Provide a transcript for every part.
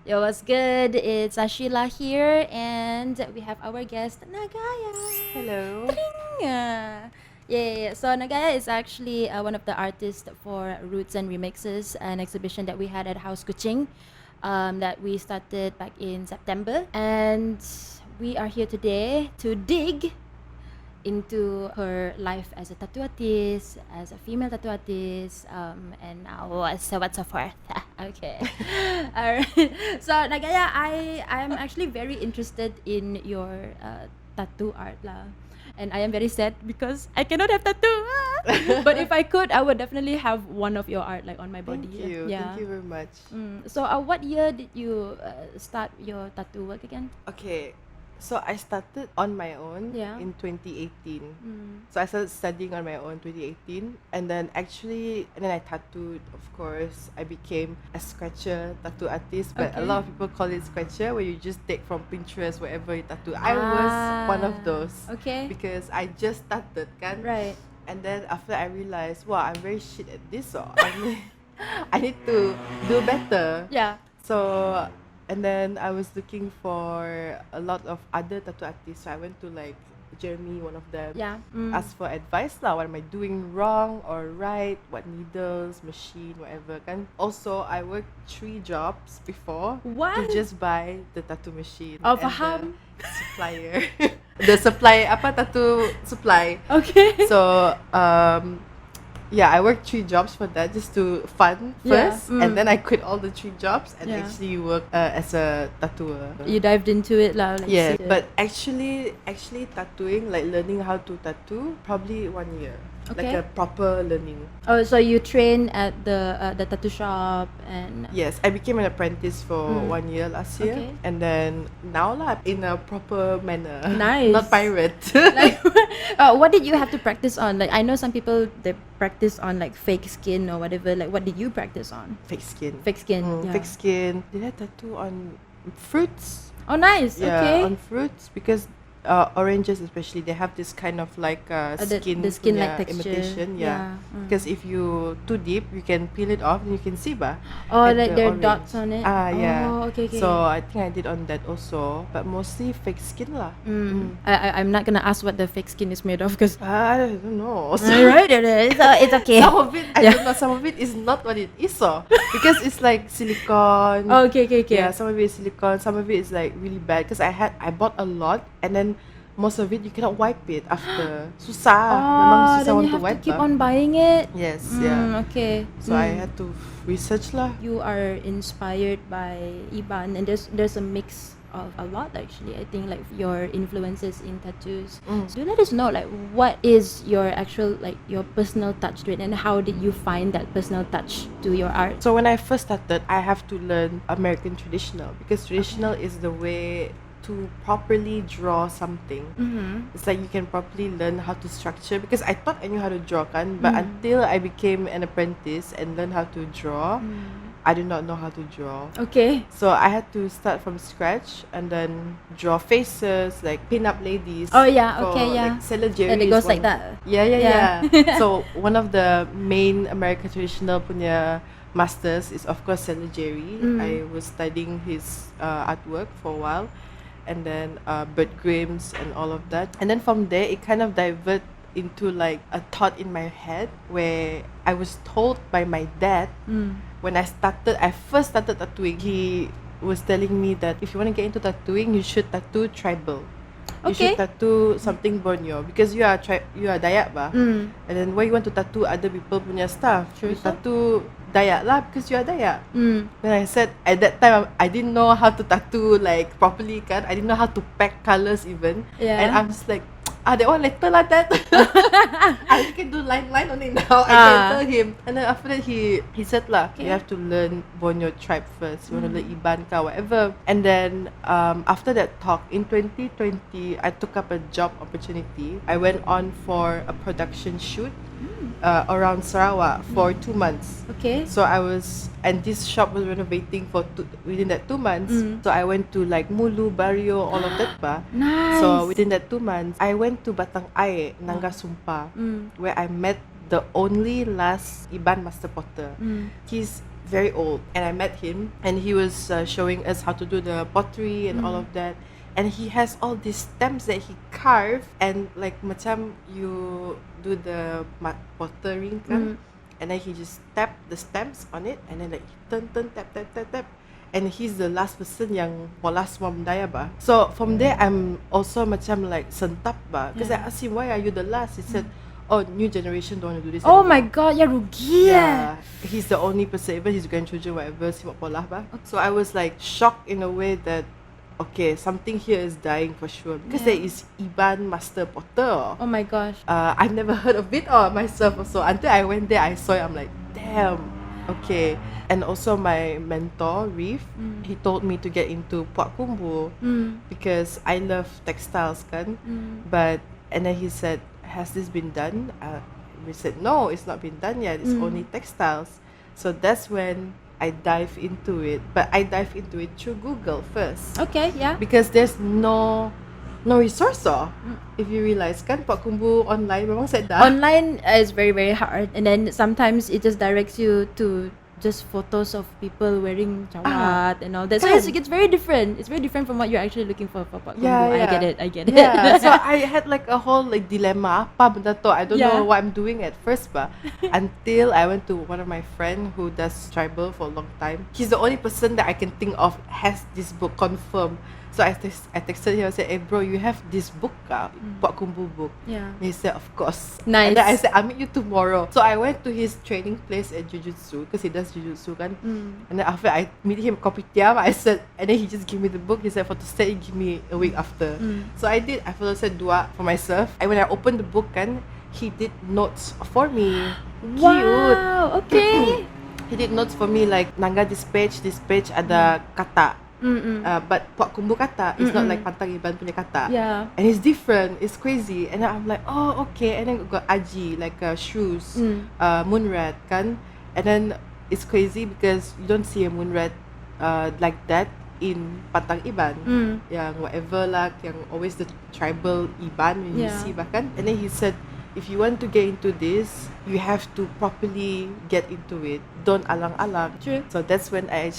Yo, what's good? It's Asyilah here, and we have our guest Nagaia. Hello. Yeah. So Nagaia is actually one of the artists for Roots and Remixes, an exhibition that we had at HAUS KCH that we started back in September, and we are here today to dig into her life as a tattoo artist, as a female tattoo artist, and so on so forth. Okay. Alright. So Nagaia, I'm actually very interested in your tattoo art lah. And I am very sad because I cannot have tattoo. But if I could, I would definitely have one of your art like on my body. Thank you. Yeah. Thank you very much. So what year did you start your tattoo work again? Okay. So I started on my own in 2018. So I started studying on my own 2018, and then I tattooed. Of course, I became a scratcher tattoo artist, but a lot of people call it scratcher, where you just take from Pinterest wherever you tattoo. I was one of those. Okay. Because I just started, kan? Right. And then after I realized, wow, I'm very shit at this. So I need to do better. Yeah. So. And then I was looking for a lot of other tattoo artists. So I went to like Jeremy, one of them. Yeah. Asked for advice lah. What am I doing wrong or right? What needles, machine, whatever. Kan? Also, I worked 3 jobs before to just buy the tattoo machine. Oh, faham. The supplier. The supply, tattoo supply. Okay. So, yeah, I worked 3 jobs for that, just to fund first, and then I quit all the 3 jobs and actually work as a tattooer. You dived into it lah. Like yeah, but actually tattooing, like learning how to tattoo, probably 1 year. Okay. Like a proper learning. Oh, so you train at the tattoo shop and... Yes, I became an apprentice for 1 year last year. Okay. And then now lah, in a proper manner. Nice. Not pirate. Like, what did you have to practice on? Like, I know some people, they practice on like fake skin or whatever. Like, what did you practice on? Fake skin. Fake skin. Yeah. Fake skin. Did I tattoo on fruits? Oh, nice. Yeah, Okay. on fruits, because oranges especially, they have this kind of like skin, the skin like texture. imitation. Yeah. Because if you too deep, you can peel it off and you can see Oh, like the there are orange. dots on it. Yeah. Oh, okay. So I think I did on that also, but mostly fake skin lah. I'm not gonna ask what the fake skin is made of because I don't know. right, it's okay. Some of it, I don't know. Some of it is not what it is, because it's like silicone. Oh, okay. Yeah, some of it is silicone. Some of it is like really bad. Because I bought a lot, and then most of it you cannot wipe it after. Susah. Memang susah then want you to have wipe to keep lah. on buying it. Yes, yeah. Okay. So I had to research lah. You are inspired by Iban, and there's a mix of a lot actually. I think like your influences in tattoos. So let us know like what is your actual like your personal touch to it, and how did you find that personal touch to your art? So when I first started, I have to learn American traditional, because traditional is the way to properly draw something. It's like you can properly learn how to structure, because I thought I knew how to draw kan, but until I became an apprentice and learned how to draw, I did not know how to draw. Okay. So I had to start from scratch and then draw faces, like pin-up ladies. Oh yeah, for, okay, yeah. Like Sailor Jerry. And it is goes one like that. Yeah. So one of the main American traditional punya masters is of course Sailor Jerry. I was studying his artwork for a while, and then Bert Grimm's and all of that. And then from there, it kind of diverted into like a thought in my head, where I was told by my dad when I first started tattooing. He was telling me that if you want to get into tattooing, you should tattoo tribal. You should tattoo something Borneo, because you are Dayak and then why you want to tattoo other people punya stuff? True. You tattoo Dayak lah, because you are Dayak. Then I said, at that time I didn't know how to tattoo like properly kan. I didn't know how to pack colours even. And I'm just like, that one later lah, Dad. I can do line only now. I can tell him. And then after that he said lah, you have to learn Borneo tribe first. You want to learn Iban ka, whatever. And then after that talk in 2020, I took up a job opportunity. I went on for a production shoot around Sarawak for 2 months. Okay. So and this shop was renovating within that 2 months. So I went to like Mulu, Barrio, all of that Nice. So within that 2 months, I went to Batang Air, Nangga Sumpah, where I met the only last Iban master potter. He's very old, and I met him, and he was showing us how to do the pottery and all of that. And he has all these stamps that he carved, and like macam you do the pottery kan, and then he just tap the stamps on it, and then like turn tap, and he's the last person yang pola semua benda ba. So from there I'm also macam like sentap ba, because I asked him, why are you the last? He said, oh, new generation don't want to do this Oh anymore. my god, ya rugi He's the only person, even his grandchildren, whatever, si pola ba. So I was like shocked in a way that, okay, something here is dying for sure, because there is Iban Master Potter. Oh my gosh. I've never heard of it myself also. Until I went there, I saw it, I'm like, damn, okay. And also my mentor, Reef, he told me to get into Puak Kumbu because I love textiles kan. And then he said, has this been done? We said, no, it's not been done yet, it's only textiles. So that's when I dive into it, but I dive into it through Google first. Okay, yeah. Because there's no resource if you realize kan, Puak Kumbu online memang sedap. Online is very very hard, and then sometimes it just directs you to just photos of people wearing jawat and all that. So it's very different. It's very different from what you're actually looking for Puak Kumbu. I get it. Yeah. So I had like a whole like dilemma. Apa benda tu? I don't know what I'm doing at first, but until I went to one of my friend who does tribal for a long time. He's the only person that I can think of has this book confirmed. So I texted him. I said, "Hey bro, you have this book, Puak Kumbu book?" Yeah. And he said, "Of course." Nice. And then I said, "I'll meet you tomorrow." So I went to his training place at Jujutsu because he does Jujutsu kan. And then after I meet him kopitiam, I said, and then he just gave me the book. He said, "For to stay, give me a week after." So I did. I said dua for myself. And when I opened the book kan, he did notes for me. Cute. Wow. Okay. He did notes for me like Nangga this page ada kata. But Puak Kumbu kata is not like Pantang Iban punya kata. Yeah. And it's different. It's crazy. And then I'm like, oh okay. And then got Aji like shoes, moonrat kan. And then it's crazy because you don't see a moonrat like that in Pantang Iban. Yang whatever lah, yang always the tribal Iban when you see bahkan. And then he said, if you want to get into this, you have to properly get into it. Don't alang-alang. True. So that's when I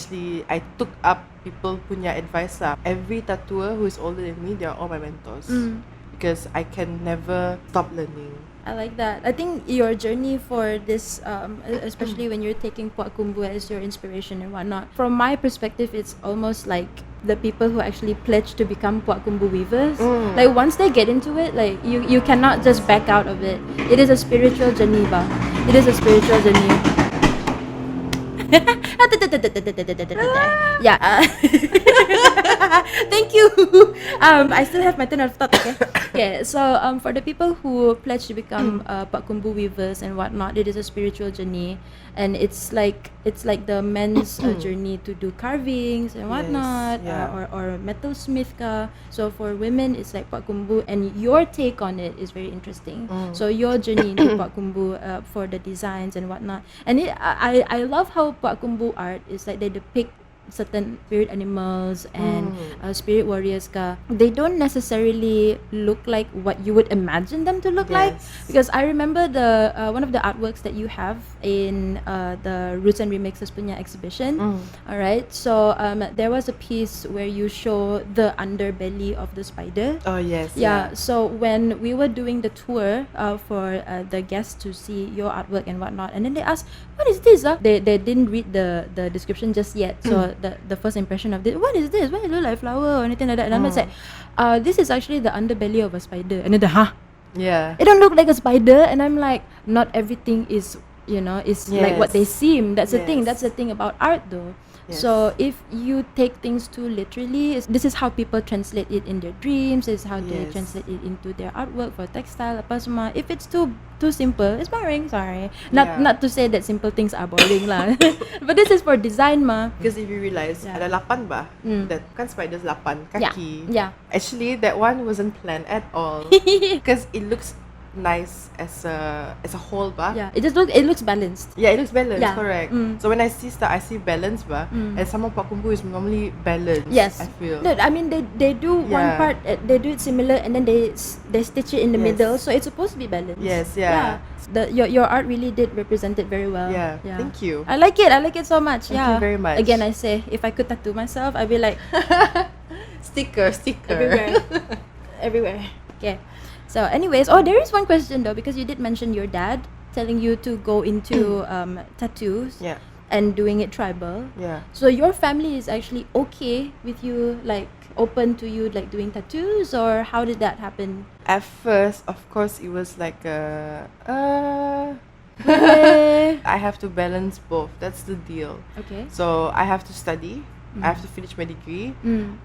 took up people punya advice lah. Every tattooer who is older than me, they are all my mentors. Because I can never stop learning. I like that. I think your journey for this, especially when you're taking Puak Kumbu as your inspiration and whatnot, from my perspective, it's almost like the people who actually pledge to become Puak Kumbu weavers. Like once they get into it, like you cannot just back out of it. It is a spiritual journey, ba. It is a spiritual journey. Yeah. Thank you. I still have my turn of thought. Okay. So for the people who pledge to become Puak Kumbu weavers and whatnot, it is a spiritual journey, and it's like the men's journey to do carvings and whatnot, or metalsmith ka. So for women, it's like Puak Kumbu, and your take on it is very interesting. So your journey into Puak Kumbu for the designs and whatnot, and I love how Puak Kumbu art is like they depict certain spirit animals and spirit warriors ka. They don't necessarily look like what you would imagine them to look like, because I remember the one of the artworks that you have in the Roots and Remixes punya exhibition. Alright, so there was a piece where you show the underbelly of the spider. Oh yes. Yeah. So when we were doing the tour for the guests to see your artwork and whatnot, and then they asked, "What is this?" They didn't read the description just yet. So the first impression of this, what is this? Why does it look like flower or anything like that? And I'm like, this is actually the underbelly of a spider. And then yeah, it don't look like a spider. And I'm like, not everything is like what they seem. That's the thing. That's the thing about art though. So if you take things too literally, this is how people translate it in their dreams. This is how they translate it into their artwork for textile. Apa semua. If it's too simple, it's boring. Sorry, not to say that simple things are boring lah. But this is for design ma. Because if you realize ada 8 bah, that kan spiders 8 kaki. Yeah. Actually, that one wasn't planned at all. Because it looks nice as a whole, ba. Yeah, it looks balanced. Yeah, it looks balanced, Yeah. correct. So when I see stuff, I see balance, ba. And some of Kumbu is normally balanced. Yes, I feel. No, I mean they do one Yeah. part, they do it similar, and then they stitch it in the Yes. middle, so it's supposed to be balanced. Yes, yeah. Your art really did represent it very well. Yeah, thank you. I like it so much. Thank you very much. Again, I say if I could tattoo myself, I'd be like Sticker. everywhere. Okay. So, anyways, there is one question though, because you did mention your dad telling you to go into tattoos. Yeah. And doing it tribal. Yeah. So your family is actually okay with you, like open to you like doing tattoos, or how did that happen? At first, of course, it was like I have to balance both. That's the deal. Okay. So I have to study. I have to finish my degree.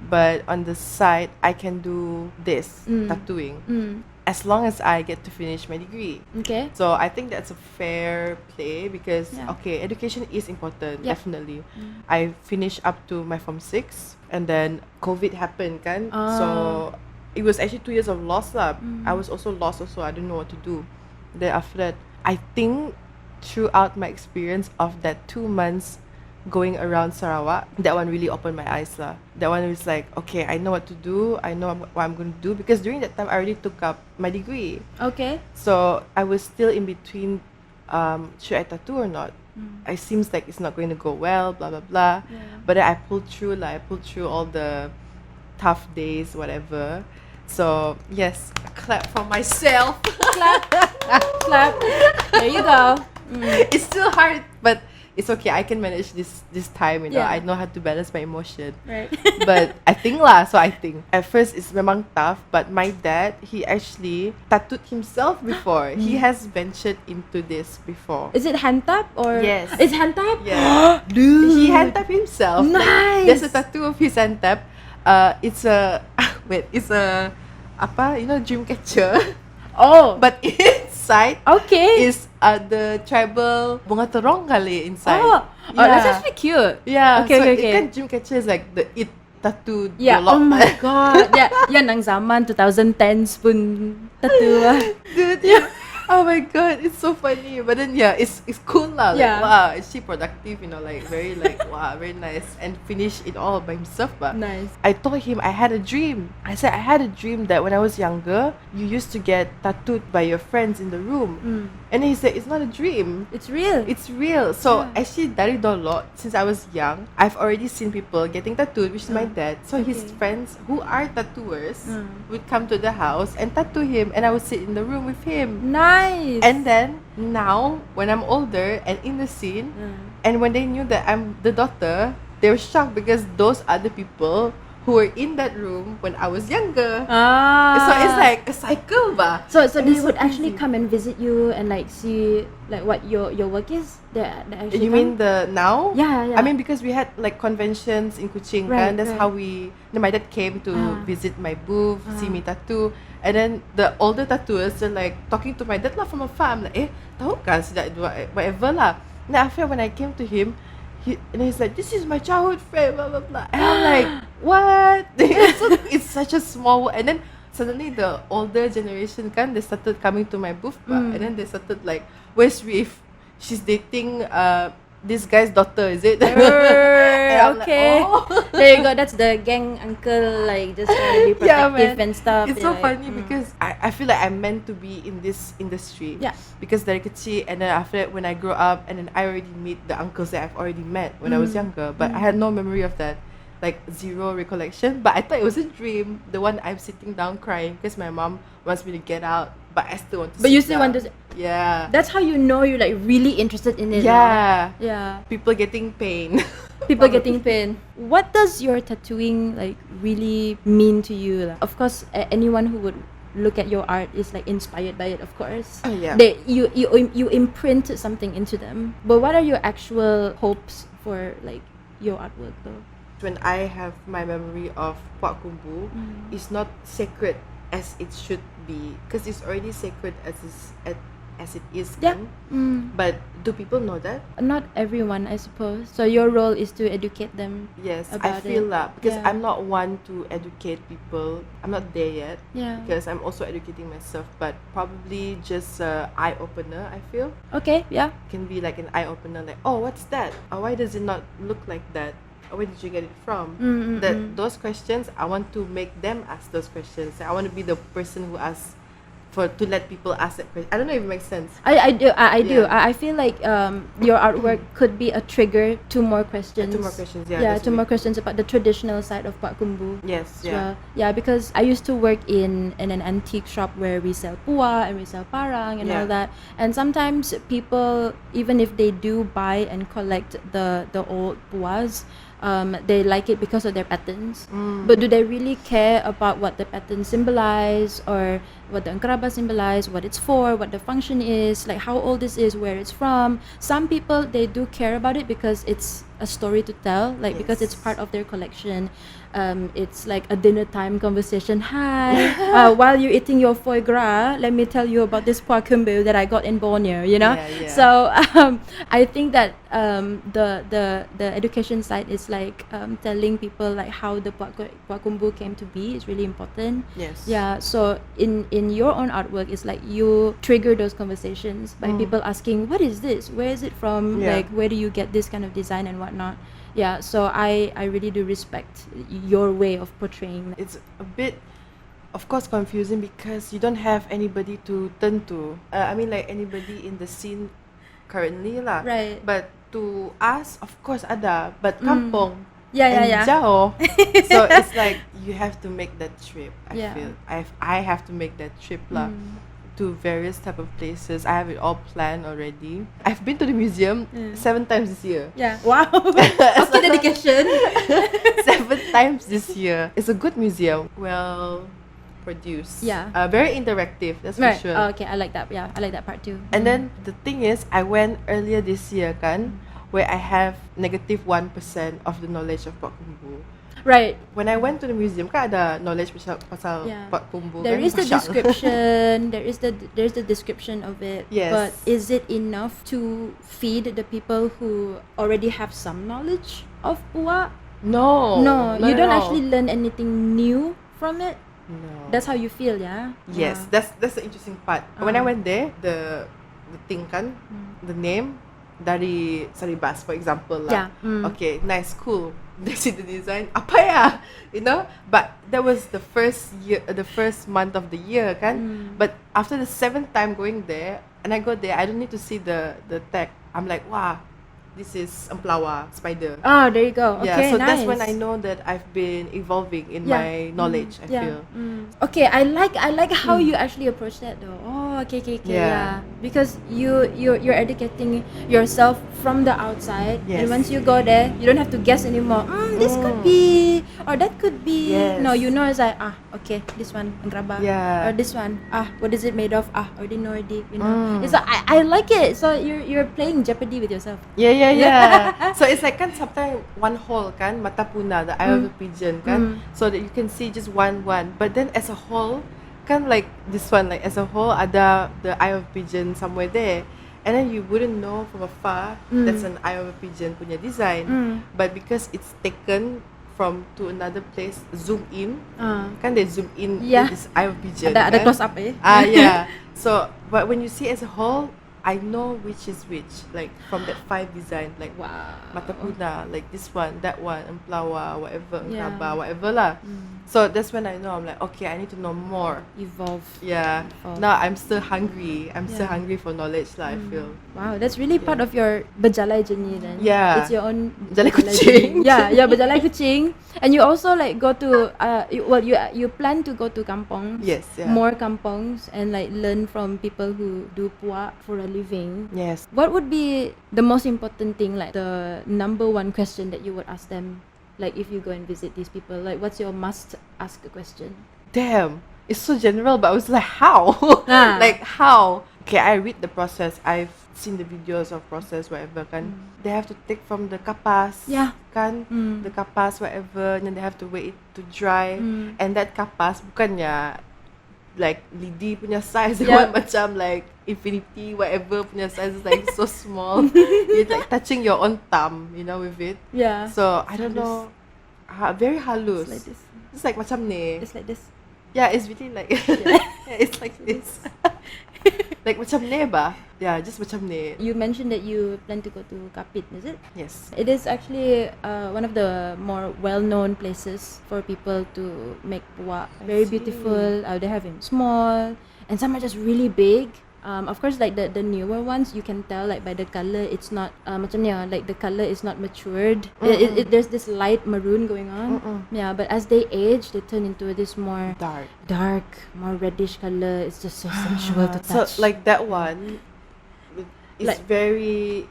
But on the side, I can do this, tattooing. As long as I get to finish my degree. Okay. So I think that's a fair play because, Yeah. okay, education is important, Yeah. definitely. I finished up to my Form 6 and then COVID happened, kan? So it was actually 2 years of loss lah. I was also lost also. I didn't know what to do. Then after that, I think throughout my experience of that 2 months going around Sarawak, that one really opened my eyes lah. That one was like, okay, I know what to do. I know what I'm going to do, because during that time I already took up my degree. Okay. So I was still in between, should I tattoo or not? It seems like it's not going to go well, blah blah blah. Yeah. But then I pulled through, like I pulled through all the tough days, whatever. So yes, a clap for myself. Clap. There you go. It's still hard, but it's okay. I can manage this time, you know. Yeah. I know how to balance my emotion. Right. But I think lah, so I think at first it's memang tough, but my dad, he actually tattooed himself before. He has ventured into this before. Is it hand tap or? Yes. It's hand tap. Yeah. Dude. He hand tapped himself. Like, Nice. there's a tattoo of his hand tap. It's a it's a apa? You know, dream catcher. Oh. But inside Okay. is the tribal bunga terong kali inside. That's actually cute. Yeah. Okay, so okay. it kan dream catcher is like the it tattoo. Yeah. Oh my god. Yeah, nang zaman 2010s pun tattoo lah. Dude, yeah. Oh my god, it's so funny. But then yeah, it's cool lah. Like, Yeah. wow, is she productive? You know, like very like wow, very nice, and finish it all by himself. But Nice. I told him I had a dream. I said I had a dream that when I was younger, you used to get tattooed by your friends in the room. And he said it's not a dream. It's real. It's real. So Yeah. actually, dari dulu, since I was young, I've already seen people getting tattooed, which is my dad. So his Okay. friends who are tattooers would come to the house and tattoo him, and I would sit in the room with him. Nice. And then now, when I'm older and in the scene, and when they knew that I'm the daughter, they were shocked because those other people who were in that room when I was younger. So it's like a cycle, ba. So And they it's would so actually crazy. come and visit you and like see like what your work is. They actually You come? mean the now? Yeah. I mean, because we had like conventions in Kuching, Right, kan? That's right. how we. My dad came to visit my booth, see me tattoo, and then the older tattooers are like talking to my dad lah from afar. I'm like, tahu kan sejak whatever lah. Then after when I came to him, he's like, this is my childhood friend, blah blah blah. And I'm like, what? It's such a small world. And then suddenly the older generation kan, they started coming to my booth, and then they started like, where's Reef? She's dating this guy's daughter, is it? And I'm like, Okay. oh. There you go. That's the gang uncle like just trying to be Yeah, protective man. and stuff. It's They're so like, funny because I feel like I'm meant to be in this industry. Yeah. Because dari kecil, and then after that when I grow up, and then I already meet the uncles that I've already met when I was younger, but I had no memory of that, like zero recollection. But I thought it was a dream. The one I'm sitting down crying because my mom wants me to get out, but I still want to. But sit you still down. want to. Yeah. That's how you know you're like really interested in it. Yeah. Yeah. People getting pain. People getting pain. What does your tattooing like really mean to you? Like, of course, anyone who would look at your art is like inspired by it. Of course, Oh, yeah. You imprint something into them. But what are your actual hopes for like your artwork though? When I have my memory of Puak Kumbu, it's not sacred as it should be, because it's already sacred as as it is, Yeah. kan? But do people know that? Not everyone, I suppose. So your role is to educate them. Yes, I About feel it. that because Yeah. I'm not one to educate people. I'm not there yet Yeah. because I'm also educating myself. But probably just eye opener. I feel Okay. Yeah. can be like an eye opener. Like, oh, what's that? Why does it not look like that? Where did you get it from? Those questions, I want to make them ask those questions. I want to be the person who asks to let people ask that question. I don't know if it makes sense. I do. I do. Yeah. I feel like your artwork could be a trigger to more questions. Two more questions. Yeah. Yeah, that's to more right. questions about the traditional side of Pak Kumbu. Yes. as Yeah. well. Yeah, because I used to work in an antique shop where we sell pua and we sell parang and all Yeah. that. And sometimes people, even if they do buy and collect the old puas, they like it because of their patterns. But do they really care about what the patterns symbolize, or what the angkraba symbolize, what it's for, what the function is, like how old this is, where it's from? Some people, they do care about it because it's a story to tell, like because it's Yes. part of their collection. It's like a dinner time conversation. Hi, while you're eating your foie gras, let me tell you about this pua kumbu that I got in Borneo. You know, Yeah. so I think that the education side is like telling people like how the pua kumbu came to be is really important. Yes. Yeah, so in your own artwork, it's like you trigger those conversations by people asking, what is this? Where is it from? Yeah. Like, where do you get this kind of design and whatnot? Yeah, so I really do respect your way of portraying that. It's a bit, of course, confusing because you don't have anybody to turn to. I mean, like anybody in the scene currently lah. Right. But to us, of course, ada. But kampong. Yeah. and jauh. So it's like you have to make that trip. I Yeah. feel I have to make that trip lah. To various type of places. I have it all planned already. I've been to the museum 7 times this year. Yeah. Wow. Okay, dedication. 7 times this year. It's a good museum. Well produced. Yeah. Very interactive, that's Right. for sure. Oh, okay, I like that. Yeah, I like that part too. And then the thing is, I went earlier this year kan, where I have negative 1% of the knowledge of Pak Kumbu. Right. When I went to the museum, kan ada knowledge pasal Yeah. Pak Kumbu There kan. is the Masya Allah. description. there's the description of it. Yes. But is it enough to feed the people who already have some knowledge of pua? No. No, not you at don't all. actually learn anything new from it. No. That's how you feel, yeah? Yes, Wow. that's the interesting part. When I went there, the thing kan, the name dari Saribas, for example lah. Yeah. Okay, nice, cool. They see the design, apa ya? You know? But that was the first month of the year kan. But after the 7th time going there, and I go there, I don't need to see the tag. I'm like, wow, this is emplawa, spider. Oh, there you go. Okay, Yeah, so nice. that's when I know that I've been evolving in Yeah. my knowledge, I feel. Okay, I like how you actually approach that though. Oh, okay. Yeah. Because you're educating yourself from the outside, and Yes. once you go there, you don't have to guess anymore. This could be, or that could be. Yes. No, you know, it's like okay, this one angraba. Yeah. Or this one what is it made of? Already know already. You know, it's like I like it. So you're playing Jeopardy with yourself. Yeah. So it's like kan sometimes one hole kan, mata puna, the eye of a pigeon kan, so that you can see just one. But then as a whole, kan like this one, like as a whole ada the eye of a pigeon somewhere there. And then you wouldn't know from afar that's an eye of a pigeon punya design. But because it's taken from to another place, zoom in, kan they zoom in Yeah. with this eye of a pigeon. Ada kan? close up eh. Yeah. So, but when you see as a whole, I know which is which, like from that 5 design, like Wow. mata puna, like this one, that one, emplawa, whatever, Yeah. enkraba, whatever lah. So that's when I know, I'm like, okay, I need to know more. Evolve. Yeah. Oh. Now I'm still hungry. I'm still Yeah. hungry for knowledge lah, I feel. Wow, that's really part of your berjalai journey then. Yeah. It's your own Berjalai journey. kucing. Yeah, berjalai kucing. And you also like go to you plan to go to kampongs. Yes, yeah. More kampongs and like learn from people who do puak for a living. Yes. What would be the most important thing, like the number one question that you would ask them, like if you go and visit these people? Like what's your must ask question? Damn. It's so general, but I was like, how? Like how? Okay, I read the process. I've seen the videos of process, whatever kan. They have to take from the kapas, Yeah. kan, the kapas whatever, and then they have to wait it to dry. And that kapas bukannya like lidi punya size, Yeah. macam like infinity, whatever punya size is like so small. You're like touching your own thumb, you know, with it. Yeah. So I don't know, very halus. It's like this. It's like macam ni. It's like this. Yeah, it's really like yeah, it's like this. Like macam ni ba? Yeah, just macam ni. You mentioned that you plan to go to Kapit, is it? Yes. It is actually one of the more well-known places for people to make puak. Very beautiful. They have them small, and some are just really big. Of course, like the newer ones, you can tell like by the color, it's not macam ni, like the color is not matured. There's this light maroon going on. Yeah, but as they age, they turn into this more dark, more reddish color. It's just so sensual to touch. So like that one, it's like, very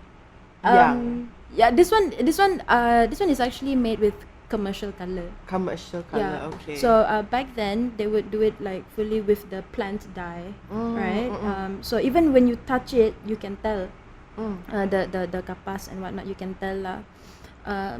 young. Yeah, this one is actually made with commercial color. Yeah. Okay. So back then they would do it like fully with the plant dye, right? So even when you touch it, you can tell the kapas and whatnot. You can tell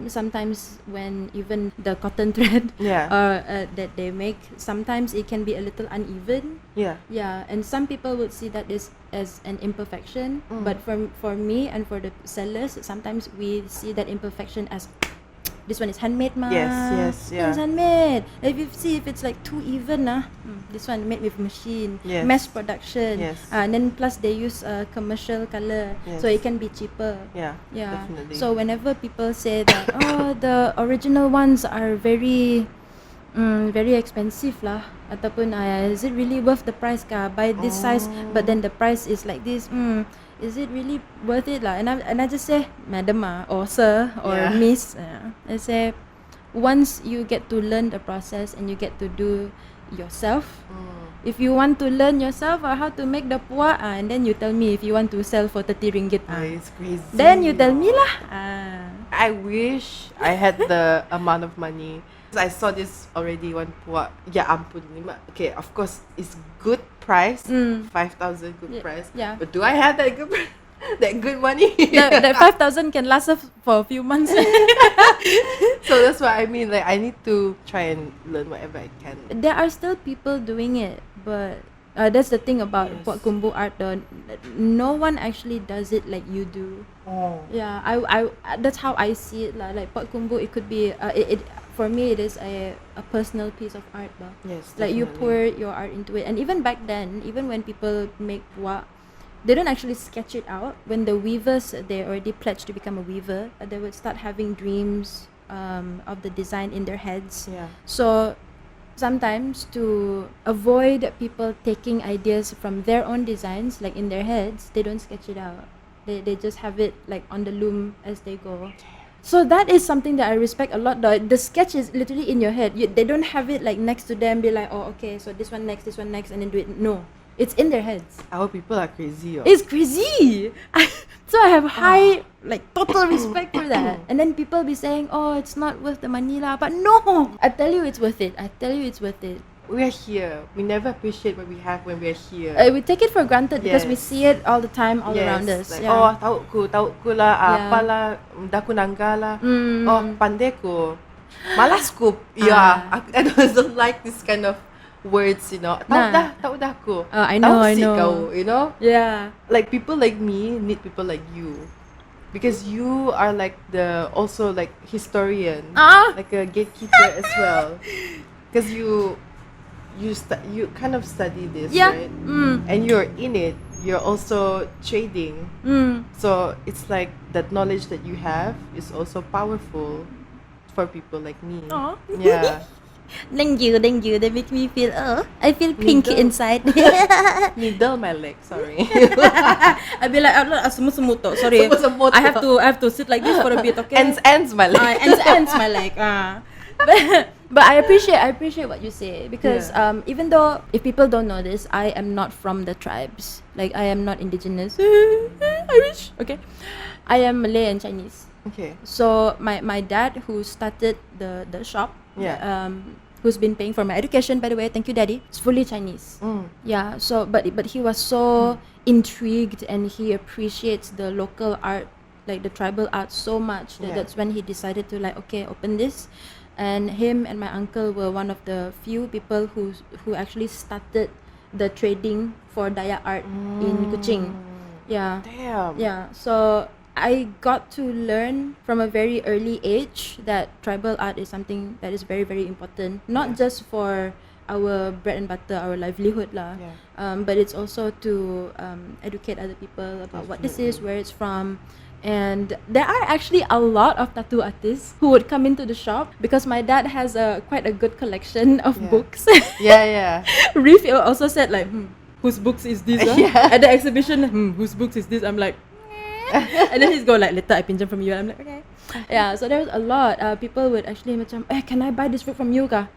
sometimes when even the cotton thread that they make, sometimes it can be a little uneven. Yeah, and some people would see that as an imperfection, but for me and for the sellers, sometimes we see that imperfection as this one is handmade, ma. Yes, yeah. It's handmade. If it's like too even, this one made with machine, mass production. And then plus they use commercial color, so it can be cheaper. Yeah, definitely. So whenever people say that, the original ones are very expensive lah, ataupun is it really worth the price ka? Buy this size, but then the price is like this. Is it really worth it lah? And I just say, madam or sir or miss. I say, once you get to learn the process and you get to do yourself. If you want to learn yourself or how to make the puak, and then you tell me if you want to sell for 30 ringgit. It's crazy. Then you tell me lah. I wish I had the amount of money. I saw this already, one puak. Ya ampun, okay, of course it's good price, 5,000 good price. Yeah. But do I have that good that good money? That 5,000 can last us for a few months. So that's what I mean. Like I need to try and learn whatever I can. There are still people doing it, but that's the thing about puak Kumbu art though. No one actually does it like you do. Yeah, I that's how I see it lah. Like puak Kumbu, it could be for me it is a personal piece of art bah. Yes, like you pour your art into it. And even back then, even when people make puak, they don't actually sketch it out. When the weavers, they already pledged to become a weaver, they would start having dreams of the design in their heads. So sometimes to avoid people taking ideas from their own designs, like in their heads, they don't sketch it out. They just have it like on the loom as they go. So that is something that I respect a lot though. The sketch is literally in your head. They don't have it like next to them, be like, oh okay, so this one next, and then do it. No, it's in their heads. Our people are crazy. It's crazy. So I have high, like total respect for that. And then people be saying, oh, it's not worth the money lah. But no, I tell you it's worth it. We are here. We never appreciate what we have when we are here. We take it for granted because we see it all the time, all around us. Like, tahu lah, apalah, daku nangga lah. Oh, pandai ko, malas ko. Yeah, I don't like this kind of words, you know. Tahu dah ko. I know. Kau, you know. Yeah. Like people like me need people like you. Because you are like also like historian, like a gatekeeper as well. Because you kind of study this, right? And you're in it. You're also trading. So it's like that knowledge that you have is also powerful for people like me. Yeah. Thank you. They make me feel I feel pink inside. Needle my leg, sorry. I'd be like, semut-semut. Sorry. I have to sit like this for a bit, okay? Ends my leg. Ends my leg. But I appreciate what you say because even though if people don't know this, I am not from the tribes. Like I am not indigenous. I wish. Okay. I am Malay and Chinese. Okay. So my dad who started the shop, who's been paying for my education, by the way, thank you daddy, is fully Chinese. Yeah, so but he was so intrigued and he appreciates the local art, like the tribal art so much that that's when he decided to like, okay, open this. And him and my uncle were one of the few people who actually started the trading for Dayak art in Kuching. Yeah. Damn. Yeah. So I got to learn from a very early age that tribal art is something that is very, very important. Not just for our bread and butter, our livelihood lah. But it's also to educate other people about what this is, where it's from. And there are actually a lot of tattoo artists who would come into the shop because my dad has quite a good collection of books. Reef also said like, whose books is this? At the exhibition, whose books is this? I'm like, and then he's go like, later I pinjam from you. And I'm like, okay. Yeah, so there's a lot. People would actually macam, can I buy this book from you ka?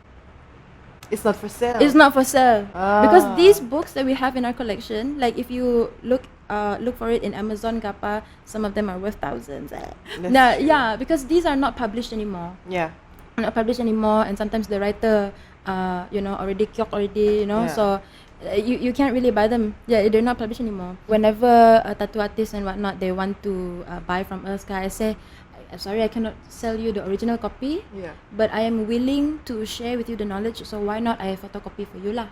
It's not for sale. It's not for sale. Because these books that we have in our collection, like if you look for it in Amazon kappa, some of them are worth thousands. Because these are not published anymore. Not published anymore, and sometimes the writer already killed already, so you can't really buy them. They're not published anymore. Whenever a tattoo artist and whatnot they want to buy from us, I say, I'm sorry, I cannot sell you the original copy, but I am willing to share with you the knowledge, so why not I photocopy for you lah.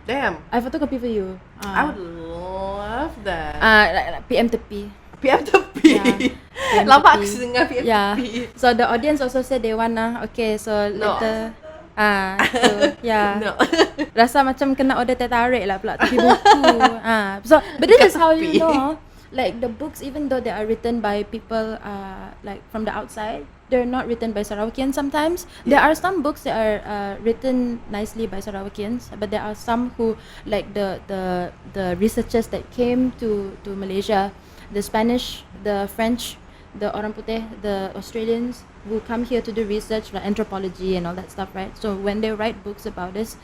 Damn. I photocopy for you. I would love that. Like PM tepi. PM tepi. Lama aku dengar PM tepi. So the audience also said they wanna. Okay, so later. No. Rasa macam kena order teh tarik lah pula tepi buku. So but this is how you know, like the books, even though they are written by people like from the outside, they're not written by Sarawakians sometimes. There are some books that are written nicely by Sarawakians, but there are some who, like the researchers that came to Malaysia, the Spanish, the French, the Orang Putih, the Australians who come here to do research, like anthropology and all that stuff, right? So when they write books about this,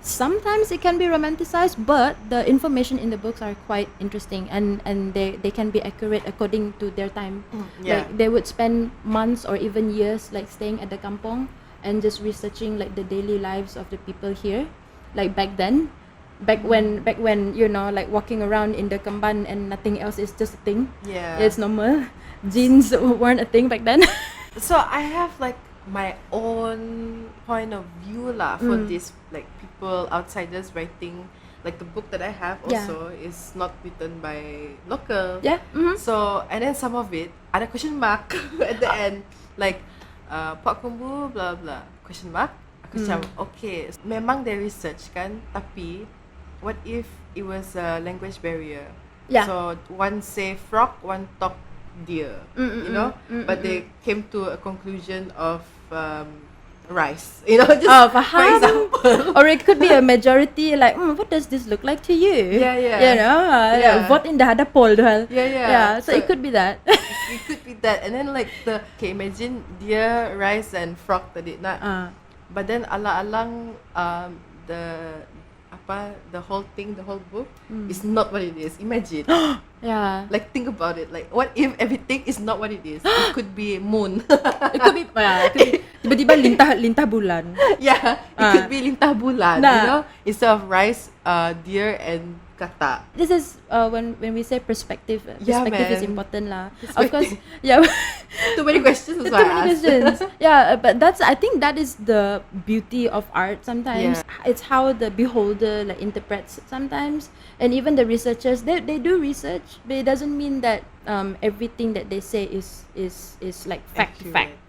sometimes it can be romanticized, but the information in the books are quite interesting, and they can be accurate according to their time. Like they would spend months or even years like staying at the kampong and just researching like the daily lives of the people here, like back when like walking around in the Kamban and nothing else is just a thing. It's normal. Jeans weren't a thing back then. So I have like my own point of view lah for this, like people outsiders writing. Like the book that I have also is not written by local. So and then some of it ada question mark at the end, like Pak Kumbu blah blah question mark. Aku macam okay, memang they research kan, tapi what if it was a language barrier? So one say frog, one talk deer, but they came to a conclusion of rice, just for example. Or it could be a majority like, what does this look like to you? Vote in the poll. So it could be that. It could be that, and then like imagine deer, rice and frog tadi nak, but then alang-alang the whole thing, the whole book is not what it is. Imagine. Like think about it. Like what if everything is not what it is? It could be moon. It could be tiba-tiba lintah bulan. It could be lintah bulan. Instead of rice, deer and kata. This is when we say perspective. Perspective is important lah. Of course, Too many questions. Too many questions. But I think that is the beauty of art. Sometimes it's how the beholder like interprets it sometimes, and even the researchers they do research, but it doesn't mean that everything that they say is like fact.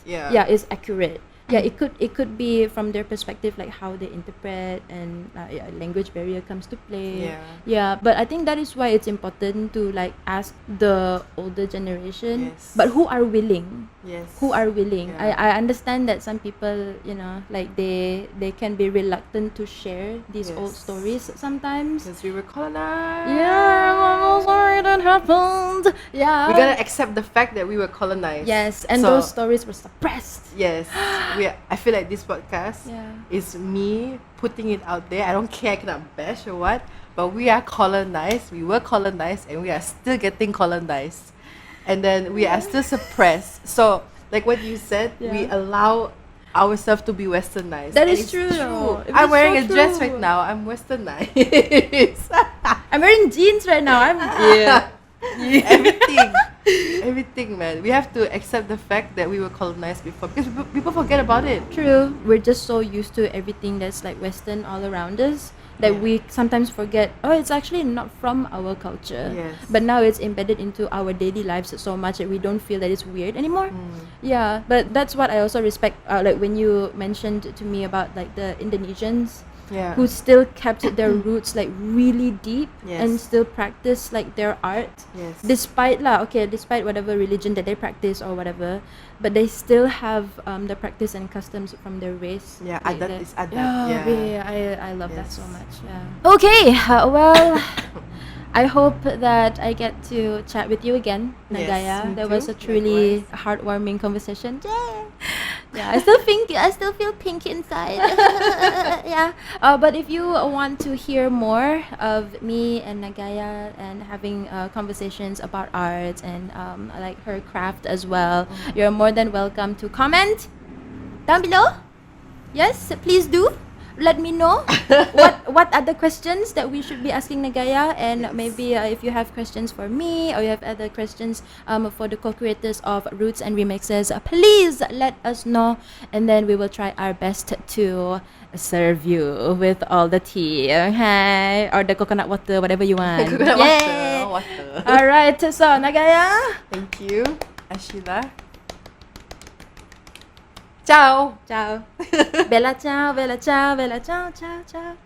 Is accurate. It could be from their perspective, like how they interpret, and language barrier comes to play. But I think that is why it's important to like ask the older generation, but who are willing. I understand that some people, like they can be reluctant to share these old stories sometimes because we were colonized. I'm sorry that happened. We gotta accept the fact that we were colonized. And so, those stories were suppressed. I feel like this podcast is me putting it out there. I don't care, I cannot bash or what, but we are colonized, we were colonized, and we are still getting colonized, and then we are still suppressed. So like what you said, we allow ourselves to be westernized. That is true. I'm wearing a dress right now, I'm westernized. I'm wearing jeans right now. Everything, man. We have to accept the fact that we were colonized before, because people forget about it. True. We're just so used to everything that's like Western all around us that Yeah. we sometimes forget. Oh, it's actually not from our culture. Yes. But now it's embedded into our daily lives so much that we don't feel that it's weird anymore. Yeah, but that's what I also respect. Like when you mentioned to me about like the Indonesians Yeah. who still kept their roots like really deep and Yes. still practice like their art Yes. despite whatever religion that they practice or whatever, but they still have the practice and customs from their race. Yeah, like adat that. is adat. Yeah, Yeah. I love that so Yes. much. Yeah. Okay, well, I hope that I get to chat with you again, Yes, Nagaia. me That was too. a truly heartwarming conversation. Yeah, I still feel pink inside. Yeah. But if you want to hear more of me and Nagaia and having conversations about art and like her craft as well, you're more than welcome to comment down below. Yes, please do. Let me know what other questions that we should be asking Nagaia, and maybe if you have questions for me or you have other questions for the co-creators of Roots and Remixes, please let us know, and then we will try our best to serve you with all the tea, okay, or the coconut water, whatever you want. Coconut Yay! water. All right, so Nagaia. Thank you, Asyilah. Ciao. Ciao. Bella ciao, bella ciao, bella ciao, ciao, ciao.